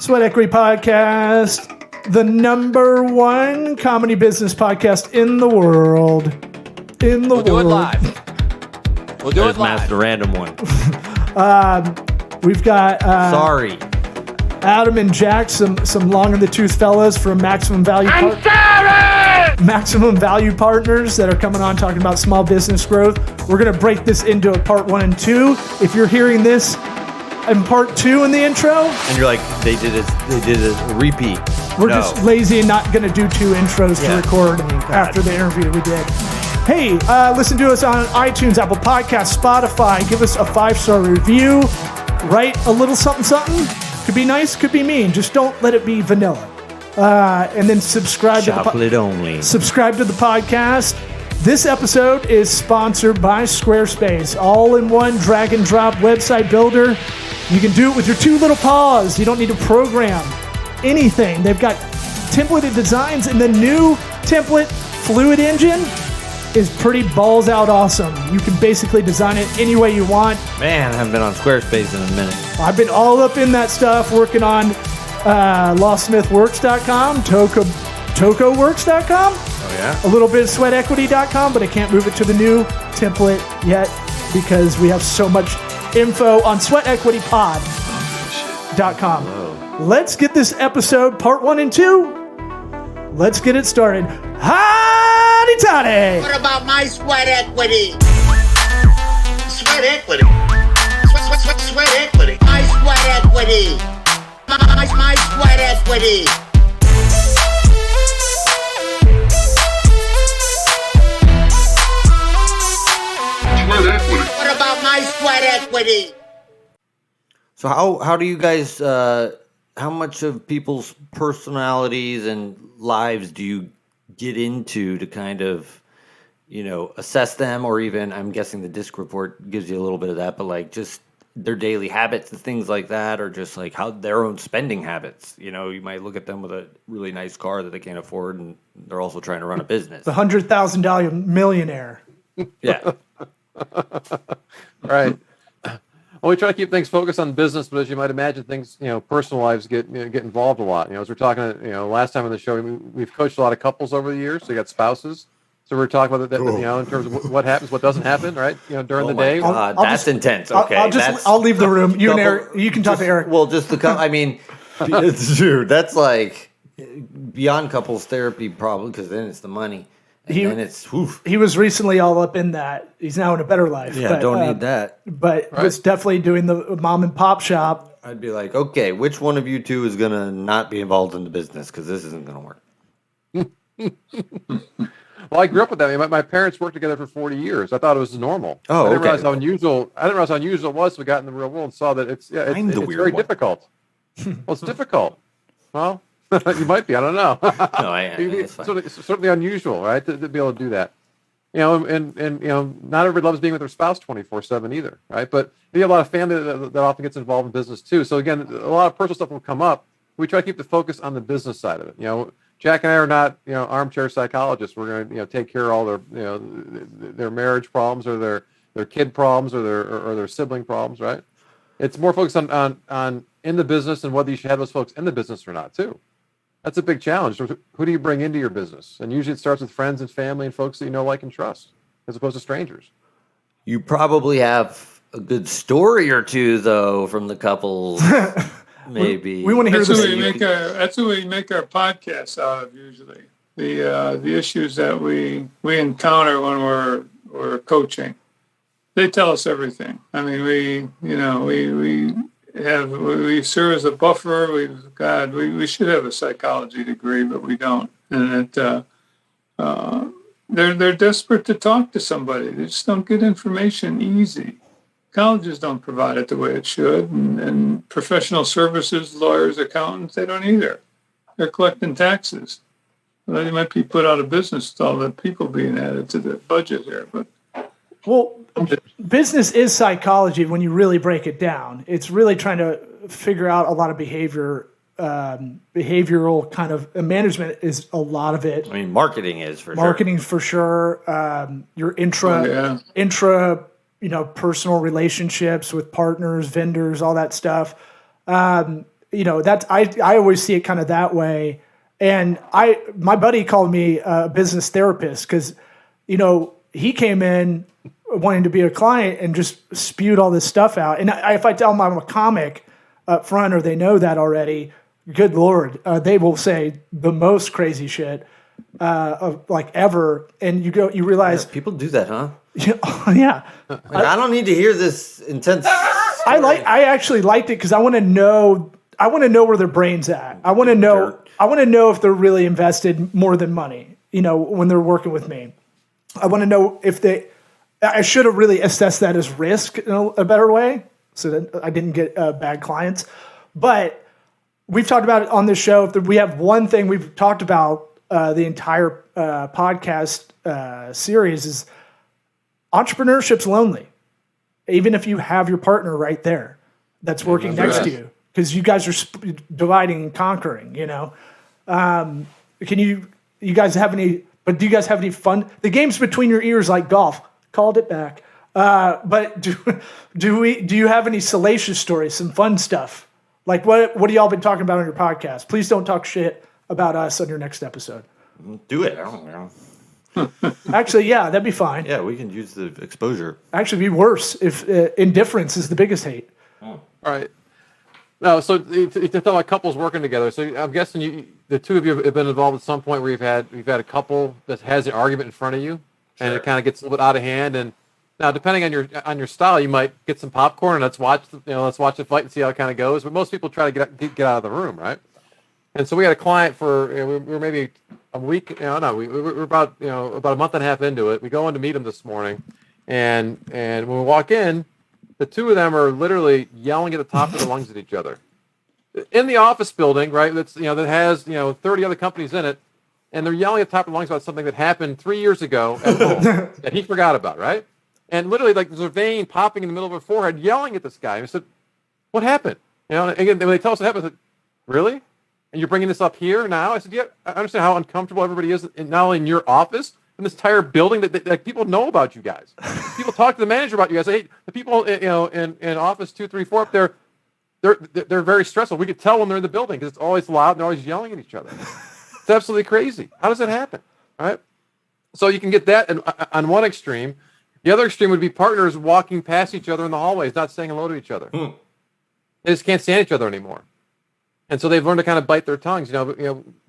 Sweat Equity Podcast, the number one comedy business podcast in the world. We'll do it live. We'll do it live. The random one. We've got Sorry. Adam and Jack, some long in the tooth fellas from Maximum Value. Maximum Value Partners that are coming on talking about small business growth. We're going to break this into a part 1 and 2. If you're hearing this in part 2 in the intro, And you're like, they did a repeat. we're just lazy and not going to do 2 intros to record after the interview we did. Hey, listen to us on iTunes, Apple Podcasts, Spotify. Give us a 5-star review. Write a little something. Could be nice, could be mean. Just don't let it be vanilla. And then subscribe Chocolate only. Subscribe to the podcast. This episode is sponsored by Squarespace. All-in-one drag-and-drop website builder. You can do it with your 2 little paws. You don't need to program anything. They've got templated designs, and the new template, Fluid Engine, is pretty balls out awesome. You can basically design it any way you want. Man, I haven't been on Squarespace in a minute. I've been all up in that stuff, working on lawsmithworks.com, tocoworks.com, Oh, yeah? a little bit of sweatequity.com, but I can't move it to the new template yet because we have so much info on sweatequitypod.com. Let's get this episode, part 1 and 2. Let's get it started. Howdy toddy! What about my sweat equity? Sweat equity. Sweat equity. My sweat equity. My sweat equity. Sweat equity. What about my sweat equity? So how do you guys, how much of people's personalities and lives do you get into to kind of, assess them, or even, I'm guessing the DISC report gives you a little bit of that, but like just their daily habits and things like that, or just like how their own spending habits. You might look at them with a really nice car that they can't afford, and they're also trying to run a business. The $100,000 millionaire. Yeah. Right. Well, we try to keep things focused on business, but as you might imagine, things, personal lives get involved a lot. As we're talking, last time on the show, we've coached a lot of couples over the years. So you got spouses. So we're talking about that, in terms of what happens, what doesn't happen, right? During the day. God, that's intense. Okay, I'll leave the room. You and Eric, you can talk to Eric. Well, just it's true. That's like beyond couples therapy, probably, because then it's the money. And it's He was recently all up in that. He's now in a better life. Yeah, don't need that. But was definitely doing the mom and pop shop. I'd be like, okay, which one of you two is gonna not be involved in the business, because this isn't gonna work. Well, I grew up with that. My parents worked together for 40 years. I thought it was normal. Oh, I didn't okay. realize how unusual. I didn't realize how unusual it was. So we got in the real world and saw that it's very difficult. Well, it's difficult. Well, you might be. I don't know. No, it's certainly unusual, right? To be able to do that. And not everybody loves being with their spouse 24/7 either, right? But you have a lot of family that often gets involved in business too. So again, a lot of personal stuff will come up. We try to keep the focus on the business side of it. Jack and I are not, armchair psychologists. We're going to, take care of all their marriage problems or their kid problems or their sibling problems, right? It's more focused on in the business and whether you should have those folks in the business or not too. That's a big challenge. Who do you bring into your business? And usually it starts with friends and family and folks that you know, like, and trust, as opposed to strangers. You probably have a good story or two, though, from the couples. Maybe we want to hear that's this. That's what we make our podcasts out of usually. The issues that we encounter when we're coaching. They tell us everything. I mean, we serve as a buffer. We should have a psychology degree, but we don't. And they're desperate to talk to somebody. They just don't get information easy. Colleges don't provide it the way it should, and professional services, lawyers, accountants, they don't either. They're collecting taxes. Well, they might be put out of business with all the people being added to the budget here. But business is psychology when you really break it down. It's really trying to figure out a lot of behavioral kind of management is a lot of it. I mean, marketing is for sure. Marketing for sure. Your intra personal relationships with partners, vendors, all that stuff. that's I always see it kind of that way. And my buddy called me a business therapist because, he came in wanting to be a client and just spewed all this stuff out. And if I tell them I'm a comic up front or they know that already, good Lord, they will say the most crazy shit of like ever. And you realize people do that, huh? Yeah. I don't need to hear this intense. I actually liked it because I want to know where their brain's at. I want to know if they're really invested more than money, when they're working with me. I want to know if I should have really assessed that as risk in a better way so that I didn't get bad clients. But we've talked about it on this show. If we have one thing we've talked about the entire podcast series is entrepreneurship's lonely. Even if you have your partner right there that's working next to you, because you guys are dividing and conquering, Can you guys have any, but do you guys have any fun? The game's between your ears like golf. Called it back. But do you have any salacious stories, some fun stuff? Like what have y'all been talking about on your podcast? Please don't talk shit about us on your next episode. Do it. I don't know. Actually, yeah, that'd be fine. Yeah, we can use the exposure. Actually, be worse if indifference is the biggest hate. All right. No, so you talk about couples working together. So I'm guessing the two of you have been involved at some point where you've had a couple that has an argument in front of you, and it kind of gets a little bit out of hand. And now, depending on your style, you might get some popcorn and let's watch the fight and see how it kind of goes. But most people try to get out of the room, right? And so we had a client for we were maybe a week. We were about a month and a half into it. We go in to meet him this morning, and when we walk in, the two of them are literally yelling at the top of their lungs at each other in the office building, right? That has 30 other companies in it, and they're yelling at the top of their lungs about something that happened 3 years ago at home that he forgot about, right? And literally, like, there's a vein popping in the middle of her forehead, yelling at this guy. And I said, "What happened?" And again, when they tell us what happened, I said, "Really? And you're bringing this up here now?" I said, "Yeah, I understand how uncomfortable everybody is, not only in your office, in this entire building that people know about you guys. People talk to the manager about you guys. Hey, the people in office 2, 3, 4 up there, they're very stressful. We could tell when they're in the building because it's always loud and they're always yelling at each other. It's absolutely crazy. How does that happen? All right. So you can get that on one extreme. The other extreme would be partners walking past each other in the hallways, not saying hello to each other. They just can't stand each other anymore. And so they've learned to kind of bite their tongues.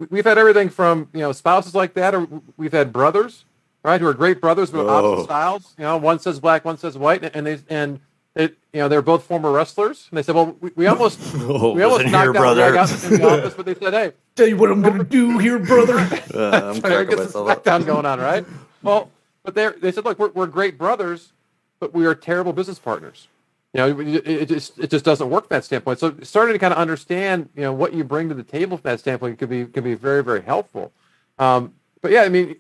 We've had everything from spouses like that, or we've had brothers, right, who are great brothers but opposite styles. One says black, one says white, and they're both former wrestlers. And they said, well, we almost knocked out Greg out in the office, but they said, hey, tell you what I'm going to do here, brother. I'm cracking myself up. Smackdown going on, right? Well, but they said, look, we're great brothers, but we are terrible business partners. It just doesn't work from that standpoint. So starting to kind of understand, what you bring to the table from that standpoint could be very, very helpful. But yeah, I mean,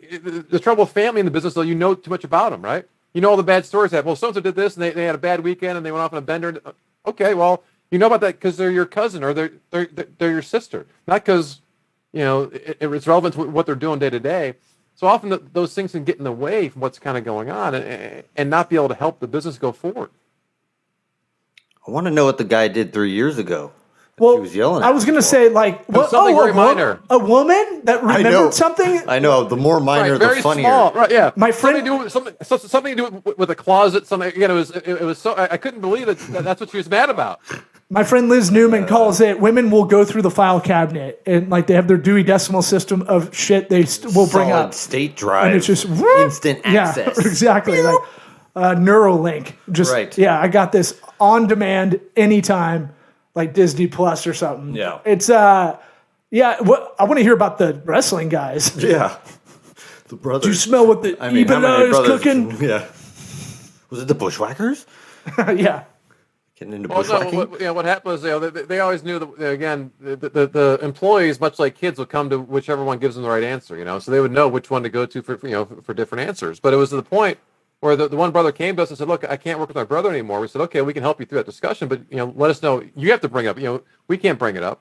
the trouble with family in the business, though, you know too much about them, right? You know all the bad stories that, well, so-and-so did this and they had a bad weekend and they went off on a bender. Okay, well, you know about that because they're your cousin or they're your sister, not because, it's relevant to what they're doing day to day. So often those things can get in the way from what's kind of going on and not be able to help the business go forward. I want to know what the guy did 3 years ago. Well, he was yelling at I was going to say, like, something very minor. A woman that remembered something? I know. The more minor, very the funnier. Small. Right, yeah. My friend... Something to do with a closet. Something, again, it was so... I couldn't believe that's what she was mad about. My friend Liz Newman calls it, women will go through the file cabinet and, like, they have their Dewey Decimal System of shit they will bring up. Solid state drive. And it's just... Instant access. Yeah, exactly. Like, Neuralink. Just, right. Yeah, I got this on demand anytime, like Disney Plus or something. Yeah. It's, I want to hear about the wrestling guys. Yeah. The brothers. Do you smell what the Ebola is cooking? Yeah. Was it the Bushwhackers? Yeah. Getting into bushwhacking? What happened was they always knew that, again, the employees, much like kids, would come to whichever one gives them the right answer, so they would know which one to go to for different answers. But it was to the point where the one brother came to us and said, look, I can't work with my brother anymore. We said, okay, we can help you through that discussion, but, let us know. You have to bring it up. We can't bring it up.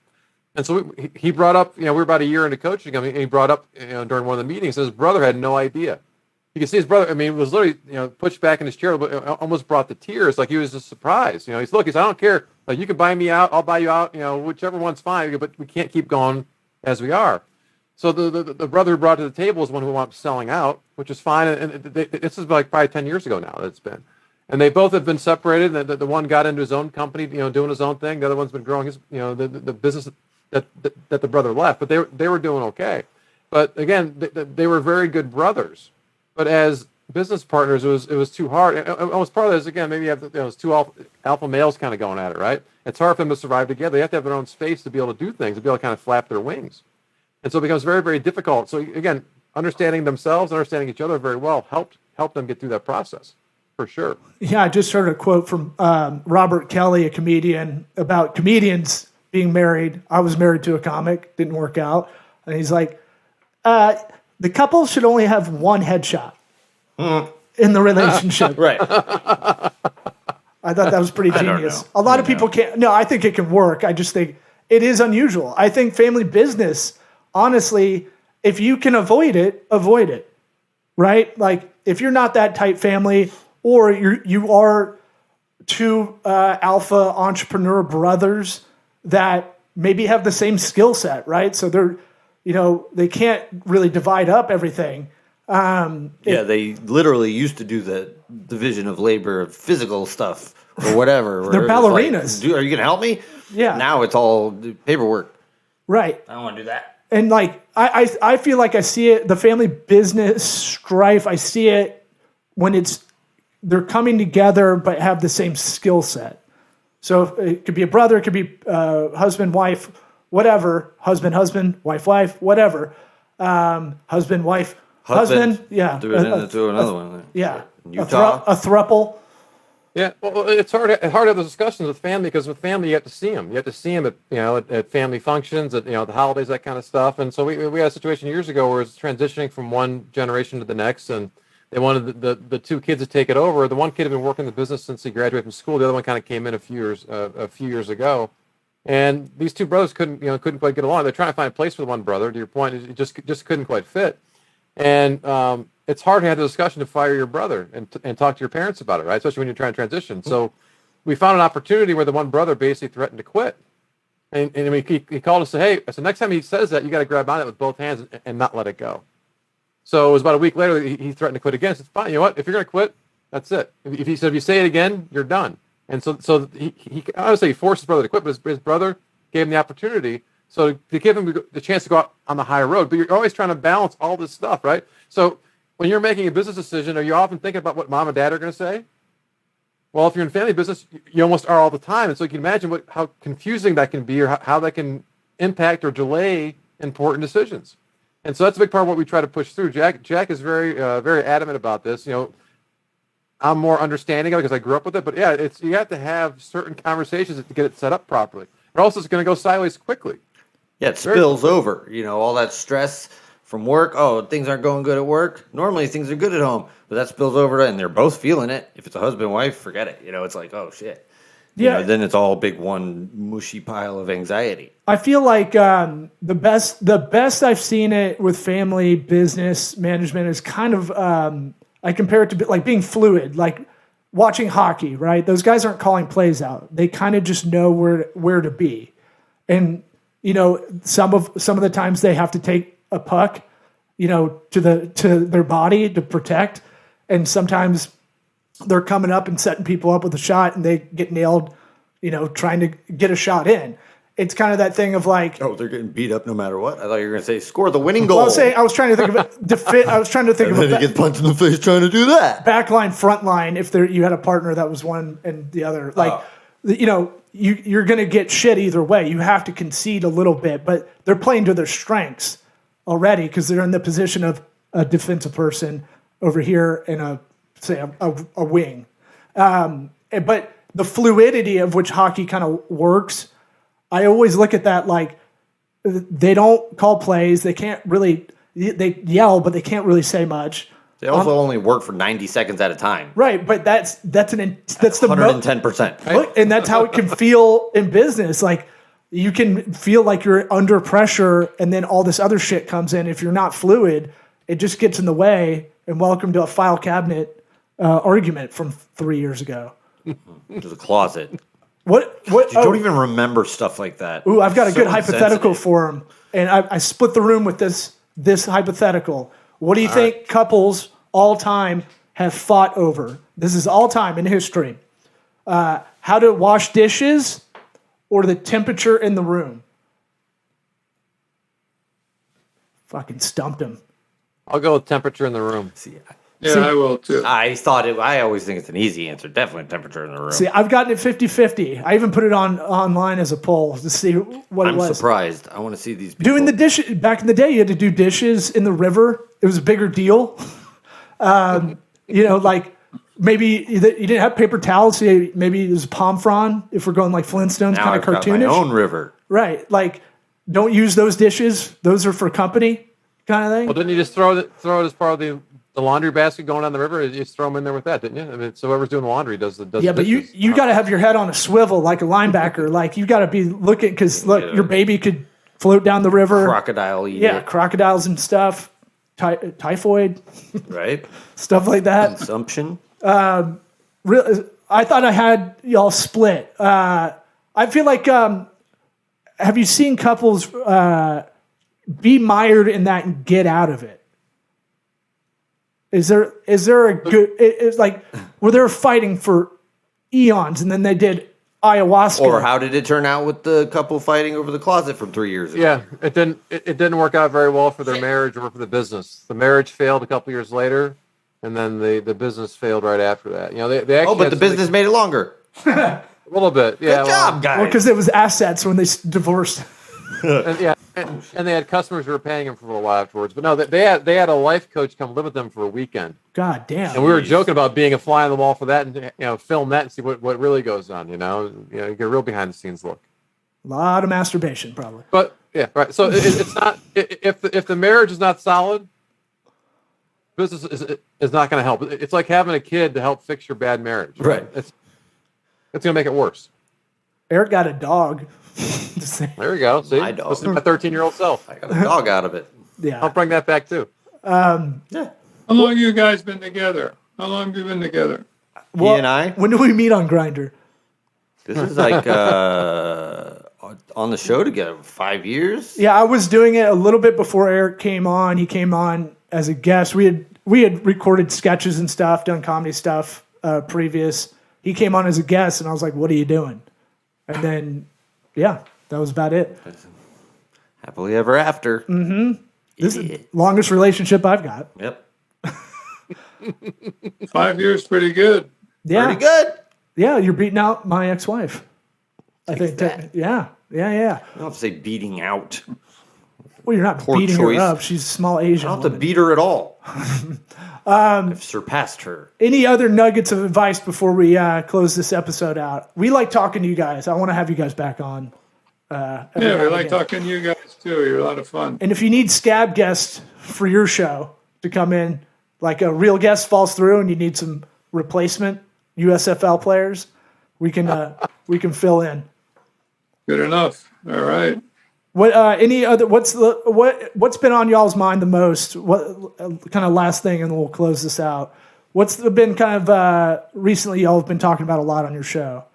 And so he brought up, we were about a year into coaching him, and he brought up, during one of the meetings, his brother had no idea. You can see his brother, was literally, pushed back in his chair, but almost brought to tears, like he was just surprised. He said, look, I don't care Like, you can buy me out, I'll buy you out, whichever one's fine, but we can't keep going as we are. So the brother who brought it to the table is one who wound up selling out, which is fine. And this is like probably 10 years ago now that it's been. And they both have been separated. And the one got into his own company, doing his own thing. The other one's been growing his, the business that the brother left. But they were doing okay. But again, they were very good brothers. But as business partners, it was too hard. And almost part of this, again, maybe you have it's two alpha males kind of going at it, right? It's hard for them to survive together. They have to have their own space to be able to do things, to be able to kind of flap their wings. And so it becomes very, very difficult. So again, understanding themselves, understanding each other very well helped them get through that process, for sure. Yeah, I just heard a quote from Robert Kelly, a comedian, about comedians being married. I was married to a comic, didn't work out. And he's like, the couple should only have one headshot in the relationship. Right. I thought that was pretty genius. A lot of people can't. No, I think it can work. I just think it is unusual. I think family business, honestly, if you can avoid it, right? Like, if you're not that tight family, or you are two alpha entrepreneur brothers that maybe have the same skill set, right? So they're, they can't really divide up everything. They literally used to do the division of labor of physical stuff or whatever. They're ballerinas. Are you going to help me? Yeah. Now it's all paperwork. Right. I don't want to do that. And like, I feel like I see it, the family business strife, I see it when they're coming together but have the same skill set. So it could be a brother, it could be husband, wife, whatever, husband, wife, whatever. Husband, wife, husband. Yeah. Do it into another one. Yeah. Utah. A throuple. Yeah, well, it's hard to have those discussions with family, because with family you have to see them. You have to see them at family functions, at the holidays, that kind of stuff. And so we had a situation years ago where it was transitioning from one generation to the next, and they wanted the two kids to take it over. The one kid had been working in the business since he graduated from school. The other one kind of came in a few years ago, and these two brothers couldn't quite get along. They're trying to find a place for the one brother. To your point, it just couldn't quite fit, and it's hard to have the discussion to fire your brother and talk to your parents about it, right? Especially when you're trying to transition. So we found an opportunity where the one brother basically threatened to quit. And he called us and said, hey, so next time he says that, you got to grab on it with both hands and not let it go. So it was about a week later, he threatened to quit again. I said, fine, you know what? If you're going to quit, that's it. If you say it again, you're done. And so he honestly, he forced his brother to quit, but his brother gave him the opportunity. So to give him the chance to go out on the higher road. But you're always trying to balance all this stuff, right? So when you're making a business decision, are you often thinking about what mom and dad are going to say? Well, if you're in family business, you almost are all the time. And so you can imagine how confusing that can be, or how that can impact or delay important decisions. And so that's a big part of what we try to push through. Jack is very, very adamant about this. I'm more understanding of it because I grew up with it. But yeah, you have to have certain conversations to get it set up properly. Or else it's going to go sideways quickly. Yeah, it spills over. All that stress from work. Oh, things aren't going good at work. Normally things are good at home, but that spills over, and they're both feeling it. If it's a husband and wife, forget it. It's like, oh shit. Then it's all big one mushy pile of anxiety. I feel like the best I've seen it with family business management is kind of I compare it to like being fluid, like watching hockey, right? Those guys aren't calling plays out. They kind of just know where to be. And some of the times they have to take a puck, to their body to protect, and sometimes they're coming up and setting people up with a shot, and they get nailed, trying to get a shot in. It's kind of that thing of like, oh, they're getting beat up no matter what. I thought you were going to say score the winning goal. I was trying to think of it. I was trying to think and of then he gets punched in the face trying to do that. Backline, front line. If you had a partner that was one and the other, you're going to get shit either way. You have to concede a little bit, but they're playing to their strengths already because they're in the position of a defensive person over here and a wing. But the fluidity of which hockey kind of works, I always look at that like they don't call plays. They can't really, they yell, but they can't really say much. They also only work for 90 seconds at a time. Right, but that's the 110%. And that's how it can feel in business. Like you can feel like you're under pressure, and then all this other shit comes in. If you're not fluid, it just gets in the way. And welcome to a file cabinet argument from 3 years ago. There's a closet. What? You don't even remember stuff like that. Ooh, I've got a So good hypothetical insensitive. for him, and I split the room with this hypothetical. What do you think couples all time have fought over? This is all time in history. How to wash dishes or the temperature in the room? Fucking stumped him. I'll go with temperature in the room. Yeah, I will too. I always think it's an easy answer. Definitely temperature in the room. See, I've gotten it 50-50. I even put it online as a poll to see what it was. I'm surprised. I want to see these people. Doing the dishes back in the day, you had to do dishes in the river. It was a bigger deal. Like maybe you didn't have paper towels. So maybe it was palm frond. If we're going like Flintstones, now kind I've of got my cartoonish, own river. right? Like, don't use those dishes. Those are for company, kind of thing. Well, didn't you just throw it as part of the laundry basket going down the river? You just throw them in there with that, didn't you? I mean, so whoever's doing the laundry does the Yeah, but dishes. you got to have your head on a swivel like a linebacker. Like you got to be looking because look, your baby could float down the river. Crocodile eat Yeah, it, crocodiles and stuff, typhoid, right? stuff like that. Consumption. I thought I had y'all split. I feel like have you seen couples be mired in that and get out of it? Is there a good? It's like where they're fighting for eons, and then they did ayahuasca. Or how did it turn out with the couple fighting over the closet from 3 years ago? Yeah, it didn't work out very well for their marriage or for the business. The marriage failed a couple years later, and then the business failed right after that. You know, they actually But the business made it longer. a little bit. Yeah, Good job, guys. because it was assets when they divorced. and they had customers who were paying them for a little while afterwards. But no, they had a life coach come live with them for a weekend, God damn. and we were joking about being a fly on the wall for that, and film that and see what really goes on. You get a real behind the scenes look. A lot of masturbation, probably. But yeah, right. So it's not if the marriage is not solid, business is not going to help. It's like having a kid to help fix your bad marriage. Right. It's going to make it worse. Eric got a dog. There you go. See, My dog. listen to my 13-year-old self. I got a dog out of it. Yeah. I'll bring that back too. How long have you guys been together? How long have you been together? He and I. When do we meet on Grindr? This is like on the show together 5 years. Yeah, I was doing it a little bit before Eric came on. He came on as a guest. We had recorded sketches and stuff, done comedy stuff previous. He came on as a guest, and I was like, "What are you doing?" And then, yeah, that was about it. Happily ever after. This is the longest relationship I've got. Yep. 5 years, pretty good. Yeah, Pretty good. yeah, you're beating out my ex-wife. I think. Yeah. I don't have to say beating out. Well, you're not Poor beating choice. her up. She's a small Asian. I don't have to woman. beat her at all. I've surpassed her. Any other nuggets of advice before we close this episode out? We like talking to you guys. I want to have you guys back on. Yeah, we like talking to you guys too. You're a lot of fun. And if you need scab guests for your show to come in, like a real guest falls through and you need some replacement USFL players, we can fill in. Good enough. All right. What any other? What's been on y'all's mind the most? What kind of last thing, and we'll close this out. What's been kind of recently y'all have been talking about a lot on your show?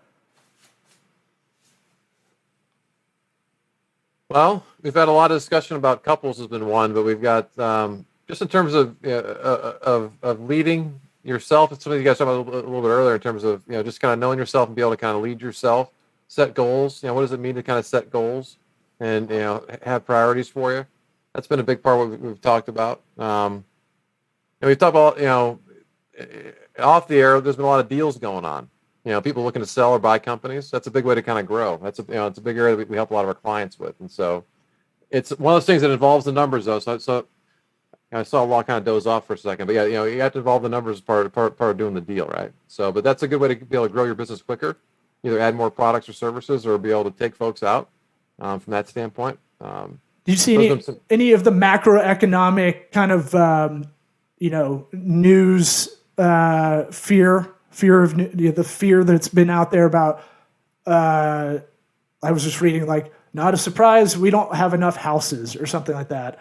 Well, we've had a lot of discussion about couples has been one, but we've got just in terms of leading yourself. It's something you guys talked about a little bit earlier in terms of just kind of knowing yourself and be able to kind of lead yourself, set goals. What does it mean to kind of set goals and have priorities for you? That's been a big part of what we've talked about. And we've talked about off the air. There's been a lot of deals going on. People looking to sell or buy companies. That's a big way to kind of grow. That's it's a big area that we help a lot of our clients with. And so it's one of those things that involves the numbers though. So I saw a lot kind of doze off for a second, but you have to involve the numbers as part of doing the deal, right? So, but that's a good way to be able to grow your business quicker. Either add more products or services, or be able to take folks out from that standpoint. Do you see any of the macroeconomic kind of news fear of the fear that's been out there about? I was just reading like, not a surprise, we don't have enough houses or something like that.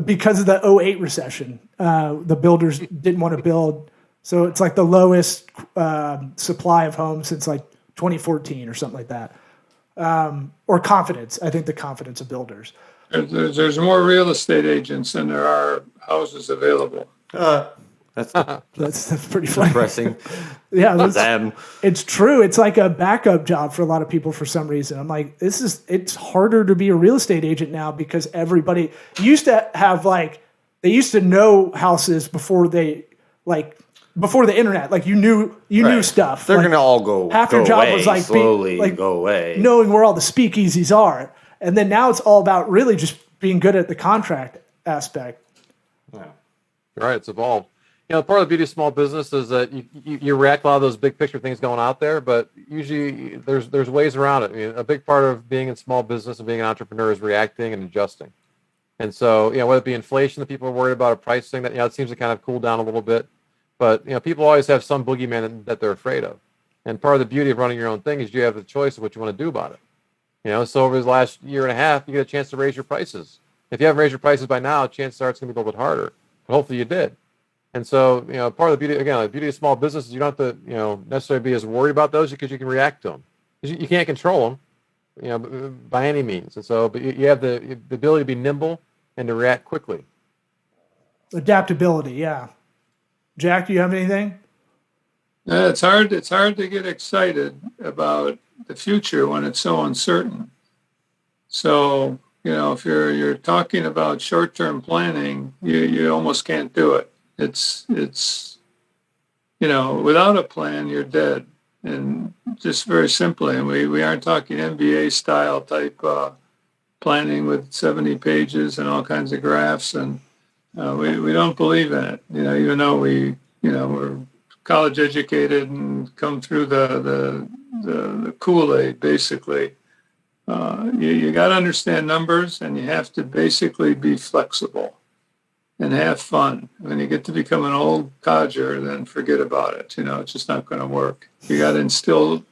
Because of the 2008 recession, the builders didn't want to build. So it's like the lowest supply of homes since like 2014 or something like that. Or confidence. I think the confidence of builders. There's more real estate agents than there are houses available. That's That's pretty funny. depressing. Yeah, Them. it's true. It's like a backup job for a lot of people for some reason. I'm like, it's harder to be a real estate agent now because everybody used to have they used to know houses before the internet. Like you knew stuff. They're Like, gonna all go. half go your job away, was like slowly go away. knowing where all the speakeasies are, and then now it's all about really just being good at the contract aspect. You're right. It's evolved. Part of the beauty of small business is that you react to a lot of those big picture things going out there, but usually there's ways around it. I mean, a big part of being in small business and being an entrepreneur is reacting and adjusting. And so, whether it be inflation that people are worried about, or pricing that, it seems to kind of cool down a little bit. But, people always have some boogeyman that they're afraid of. And part of the beauty of running your own thing is you have the choice of what you want to do about it. So over the last year and a half, you get a chance to raise your prices. If you haven't raised your prices by now, chances are it's going to be a little bit harder. But hopefully you did. And so, part of the beauty of small business is you don't have to, necessarily be as worried about those because you can react to them. You can't control them, by any means. And so, but you have the ability to be nimble and to react quickly. Adaptability, yeah. Jack, do you have anything? It's hard to get excited about the future when it's so uncertain. So, if you're talking about short-term planning, you almost can't do it. It's without a plan, you're dead. And just very simply, and we aren't talking MBA style type planning with 70 pages and all kinds of graphs. And we don't believe in it. Even though we're college educated and come through the Kool-Aid, basically. You got to understand numbers, and you have to basically be flexible and have fun. When you get to become an old codger, then forget about it. It's just not going to work. You got to instill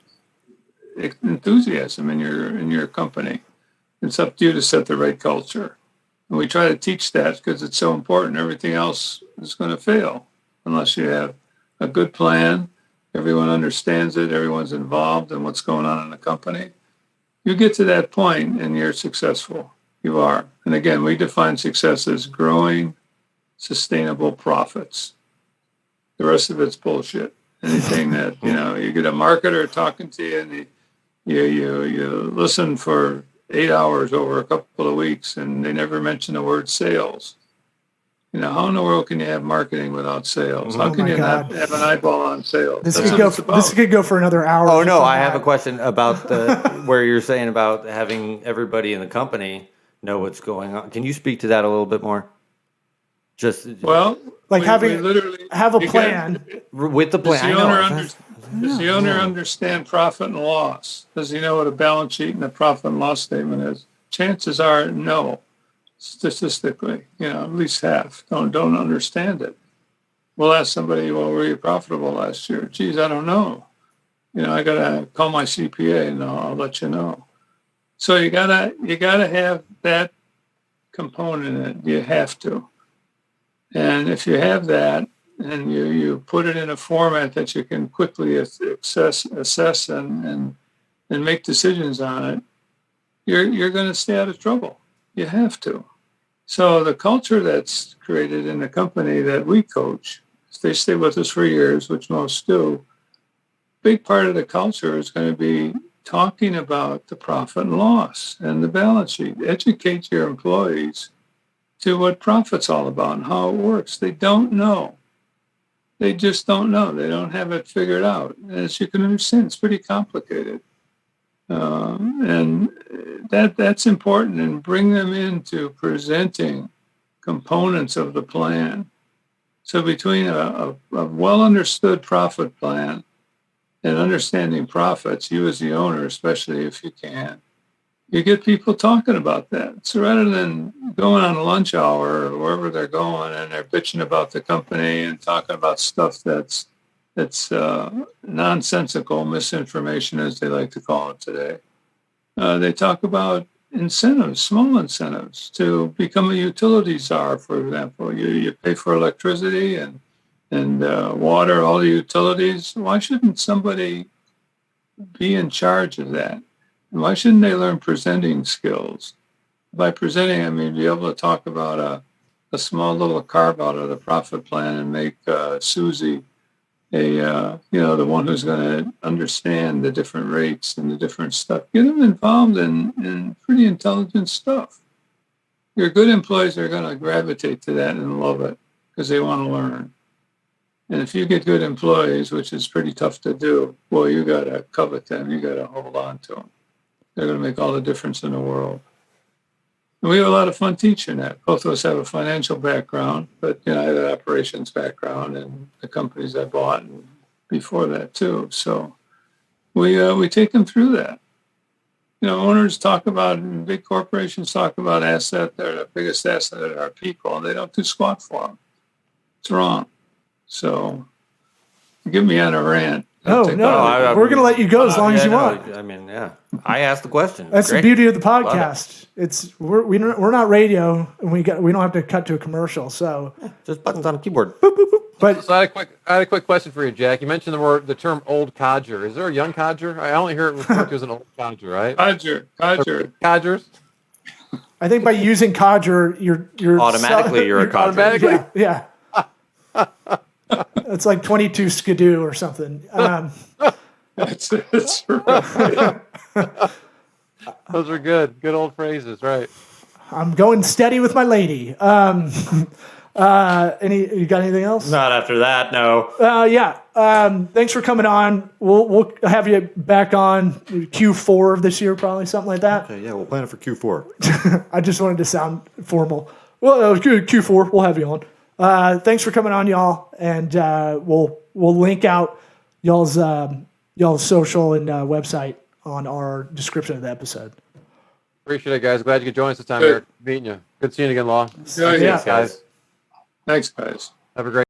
enthusiasm in your company. It's up to you to set the right culture. And we try to teach that because it's so important. Everything else is going to fail unless you have a good plan. Everyone understands it. Everyone's involved in what's going on in the company. You get to that point and you're successful. You are. And again, we define success as growing sustainable profits. The rest of it's bullshit. Anything that, you get a marketer talking to you and you listen for 8 hours over a couple of weeks and they never mention the word sales. How in the world can you have marketing without sales? How can you not have an eyeball on sales? This could go for another hour. Oh no, I have a question about where you're saying about having everybody in the company know what's going on. Can you speak to that a little bit more? Just have a plan with the plan. Does the owner understand profit and loss? Does he know what a balance sheet and a profit and loss statement is? Chances are no. Statistically, at least half don't understand it. We'll ask somebody, well, were you profitable last year? Geez, I don't know. I gotta call my CPA and I'll let you know. So you gotta have that component in it. You have to. And if you have that and you put it in a format that you can quickly assess and make decisions on it, you're going to stay out of trouble. You have to. So the culture that's created in the company that we coach, if they stay with us for years, which most do, big part of the culture is going to be talking about the profit and loss and the balance sheet. Educate your employees to what profit's all about and how it works. They don't know. They just don't know. They don't have it figured out. As you can understand, it's pretty complicated. And that's important, and bring them into presenting components of the plan. So between a well-understood profit plan and understanding profits, you as the owner, especially if you can, you get people talking about that. So rather than going on a lunch hour or wherever they're going and they're bitching about the company and talking about stuff that's nonsensical misinformation, as they like to call it today, they talk about incentives, small incentives to become a utility czar, for example. You pay for electricity and water, all the utilities. Why shouldn't somebody be in charge of that. And why shouldn't they learn presenting skills? By presenting, I mean be able to talk about a small little carve out of the profit plan and make Susie the one who's going to understand the different rates and the different stuff. Get them involved in pretty intelligent stuff. Your good employees are going to gravitate to that and love it because they want to learn. And if you get good employees, which is pretty tough to do, well, you got to covet them. You got to hold on to them. They're going to make all the difference in the world. And we have a lot of fun teaching that. Both of us have a financial background, but I have an operations background and the companies I bought and before that too. So we take them through that. Owners talk about, big corporations talk about they're the biggest asset are our people, and they don't do squat for them. It's wrong. So get me on a rant. No, we're going to let you go as long as you want. I mean, yeah. I asked the question. That's the beauty of the podcast. We're not radio, and we don't have to cut to a commercial. So just buttons on a keyboard. Boop, boop, boop. But So I had a quick question for you, Jack. You mentioned the term old codger. Is there a young codger? I only hear it referred to as an old codger, right? Codger. Codgers. I think by using codger, you're Automatically, you're a codger. Automatically. Yeah. It's like 22 skidoo or something. That's right. Those are good. Good old phrases, right? I'm going steady with my lady. You got anything else? Not after that, no. Yeah. Thanks for coming on. We'll have you back on Q4 of this year, probably something like that. Okay, yeah, we'll plan it for Q4. I just wanted to sound formal. Well, Q4, we'll have you on. Thanks for coming on, y'all, and we'll link out y'all's social and website on our description of the episode. Appreciate it, guys. Glad you could join us this time, Eric. Meeting you. Good seeing you again, Law. Yeah. Guys. Thanks, guys. Have a great